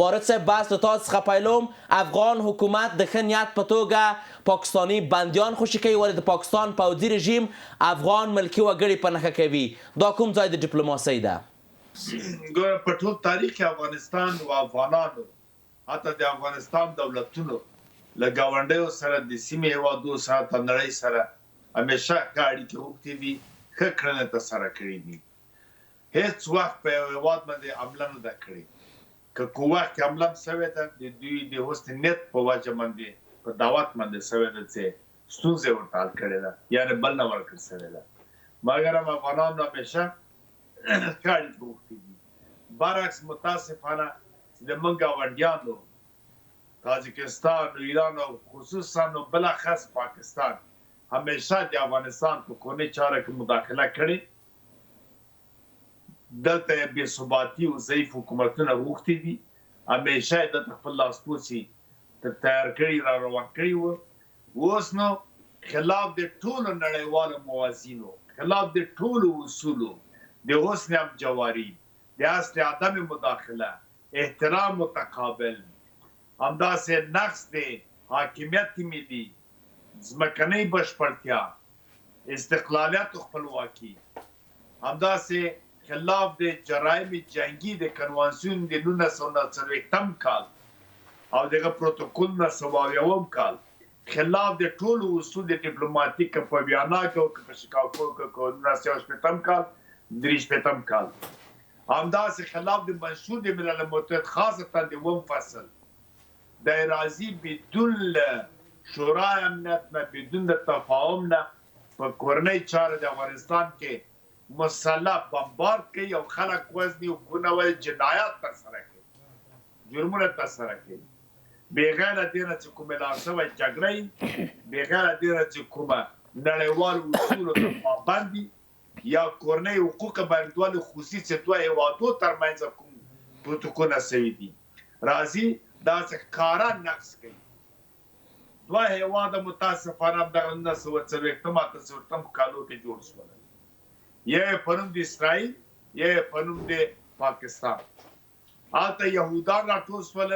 مارد صاحب بحث له تاسو څخه پیلوم. افغان حکومت د ښه نیت په توګه پاکستاني بندیان خوشي کوي ولې د پاکستان پوځي رژیم افغان ملکي وګړي په نښه کوي. دا کوم ځای د ډیپلوماسۍ ده؟ ګوره په ټول تاریخ کې افغانستان او افغانانو حتی د افغانستان دولتونو له ګاونډیو سره د سیمې هېوادونو سره د نړۍ سره همیشه ښه اړیکې اوږدې دي، ښه کړنې ترسره کړي دي. هېڅ وخت په یو هېواد باندې حمله نه ده کړې. که کوم وخت کې حمله هم سوې ده د دوی د حسن نیت په وجه باندې په دعوت باندې سوې ده چې ستونزې ورته حل کړې ده، یعنې بل نه ورکړل سوې ده. مګر هم افغانانو همیشه ښه اړیکې اوږدې دي. برعکس متاسفانه د موږ ګاونډیانو تاجکستان او ایران او خصوصا بلاخص پاکستان همیشه د افغانستان په کورنۍ چاره کې مداخله کړې. دلته بې ثباتي او ضعیف حکومتونه غوښتي دي، همیشه یې دلته خپل لاسپوڅي تیار کړي را روان کړي وو. اوس نو خلاف د ټولو نړیوالو موازینو، خلاف د ټولو اصولو، د حسن همجواري، د اصل عدم مداخله، احترام متقابل، همداسې نقص د حاکمیت ملي، ځمکنۍ بشپړتیا، استقلالیت او خپلواکي، همداسې خلاف د جرایم جنگي د کنوانسیون د 1940 کال او دغه پروتوکول 1970 کال خلاف د ټولو اصول د ډیپلوماټیک په ویانا کې او په شیکاګو کې 1980 کال 83 کال همداسې خلاف د منشور د ملل متحد خاصتا د اووم فصل د راضي بدون شورای امنیت نه بدون د تفاهم نه په کورنۍ چارې د افغانستان کې مسلح بمبارد کوي او خلک وزني او ګناوه جنایات ترسره کوي، جرمونه ترسره کوي. بغیر د دې نه چې کومه لاسوه جګړه، بغیر د دې نه چې کومه نړیوال اصولو ته پابندي یا کورنۍ حقوق بندوال خصوصي دوه هیوادو ترمنځ کوم پروتوکول سوي دي، راځي دا څه کارا نقص کوي. دوه هیواد متاسفانه د 1940 کالو کې جوړ شول، یې په نوم د اسرائیل، یې په نوم د پاکستان. هلته یهودان راټول شول،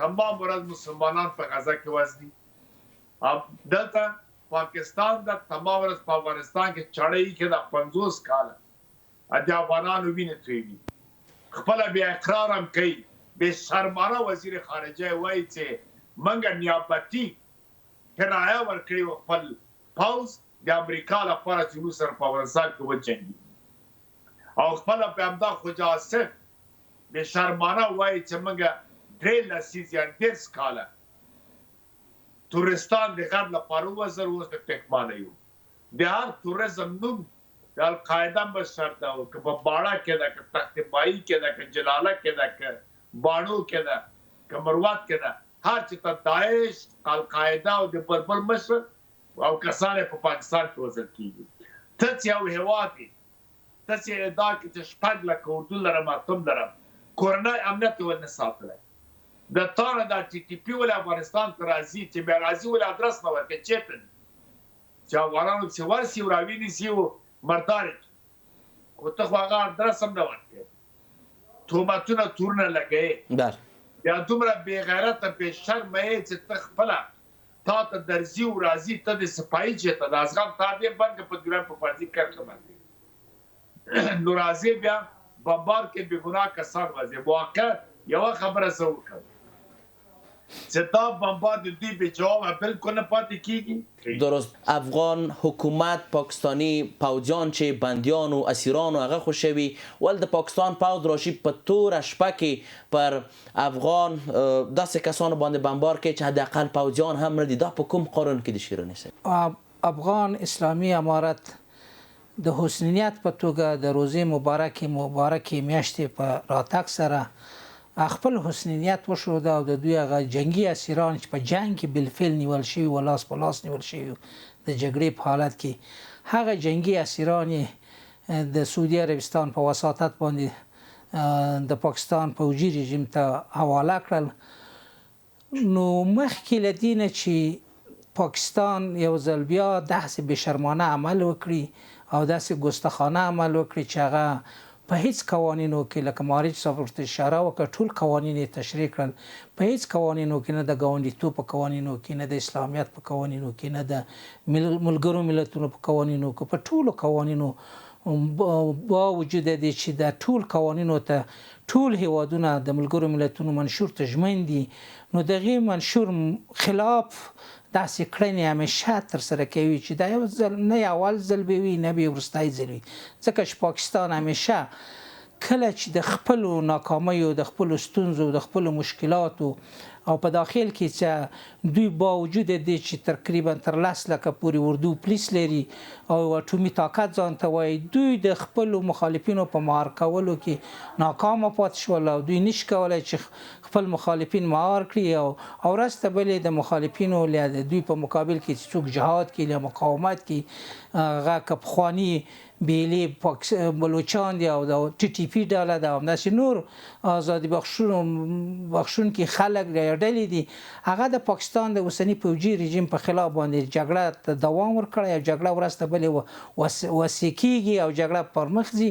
تمام ورځ مسلمانان په غزه کې وزني. دلته پاکستان د تمام ورځ په افغانستان کې چړې کې د 50 کاله د افغانانو وینې تویوي. خپله بیا اقرار هم کوي، بې شرمانه وزیر خارجه وایي چې موږ نیابتي کرایه ورکړې وه خپل پوځ د امریکا لپاره چې روس سره په افغانستان کې وجنګي، او خپله په همدا خوجا آصف بې شرمانه وایي چې موږ 3 لسیز یا 10 کاله تورستان د غرب لپاره وزر اوس د پکمانه یو. د هر تورزم نوم د القاعده بشر ده، که په باړه کې ده، که تخت ماهي کې ده، که جلاله کې ده، که باڼو کې ده، که مروت کې ده، هر چې ته داعش، القاعده او د بلبل مشر او کسان په پاکستان کې وزر کیږي. ته چې یو هیواد یې، ته چې ادعا کې چې 6 لکه اردو لرم اتم لرم، کورنۍ امنیت یې ولې نه ساتلی؟ د تا نه دا ټي ټي پي ولې افغانستان ته راځي چې بیا راځي ولې ادرس نه ورکوي؟ چېرته چې افغانانو پسې ورسي او راوینیسي او مردار یې کړي، خو ته خو هغه ادرس هم نه ورکوې، تهمتونه تورونه لګوې، بیا دومره بې غیرته بې شرمه یې چې ته خپله تا ته درځي او راځي، ته د سپایي چېرته د ازغم تابع بنګه په ګران په فرضي کرښه باندې نو راځي بیا بمبار کې بې ګناه کسان وځي. واقع یوه خبره زه وکړم چې دا بمبار د دوی بې جوابه بلکل نه پاتې کېږي. درست. افغان حکومت پاکستانی پوځیان چې بندیان او اسیران هغه خوشوي ول د پاکستان پوځ راشي په توره شپه کې پر افغان داسې کسانو باندې بمبار کوي چې حداقل پوځیان هم نه دي. دا په کوم قانون کې د شیریني صاحب؟ افغان اسلامي امارت د حسنیت په توګه د روزې مبارکې میاشتې په راتګ سره خپل حسنیت وښود او د دوی هغه جنگي اسیران چې په جنگ کې بالفعل نیول شوي و، لاس په لاس نیول شوي د جګړې په حالت کې، هغه جنگي اسیران د سعودي عربستان په وساطت باندې د پاکستان پوځي رژیم ته حواله کړل. نو مخکې له دې نه چې پاکستان یو ځل بیا داسې بې شرمانه عمل وکړي او داسې ګستاخانه عمل وکړي چې هغه په هیڅ قوانینو کې لکه مارج صاحب ورته اشاره وکړه ټول قوانین یې تشریح کړل په هیڅ قوانینو کې نه د ګاونډیتوب په قوانینو کې نه د اسلامیت په قوانینو کې نه د ملګرو ملتونو په قوانینو کې په ټولو قوانینو با وجود دي چې د ټول قوانینو ته ټول هیوادونه د ملګرو ملتونو منشور ته ژمن دي نو دغه منشور خلاف داسې کړنې همیشه ترسره کوي چې دا یو ځل نه اول ځل به وي نه به وروستی ځل وي ځکه چې پاکستان همیشه کله چې د خپلو ناکامیو د خپلو ستونزو د خپلو مشکلاتو او په داخل کې چې دوی با وجود دي چې تقریبا تر 10 لکه پورې اردو پولیس لري او اټومي طاقت ځان ته وایي دوی د خپلو مخالفینو په مهار کولو کې ناکامه پاتې شول او دوی نشي کولی چې خپل مخالفین مهار کړي او ورسته بلې د مخالفینو له دوی په مقابل کې څوک جهاد کوي یا مقاومت کوي هغه که پخواني بیلې بلوچان دي او د ټي ټي پی ډله ده همداسې نور ازادي بخښونکي خلک ډلې دي هغه د پاکستان د اوسني پوځي رژیم په خلاف باندې جګړه ته دوام ورکړی او جګړه ورسته بلې وسې کېږي او جګړه پر مخ ځي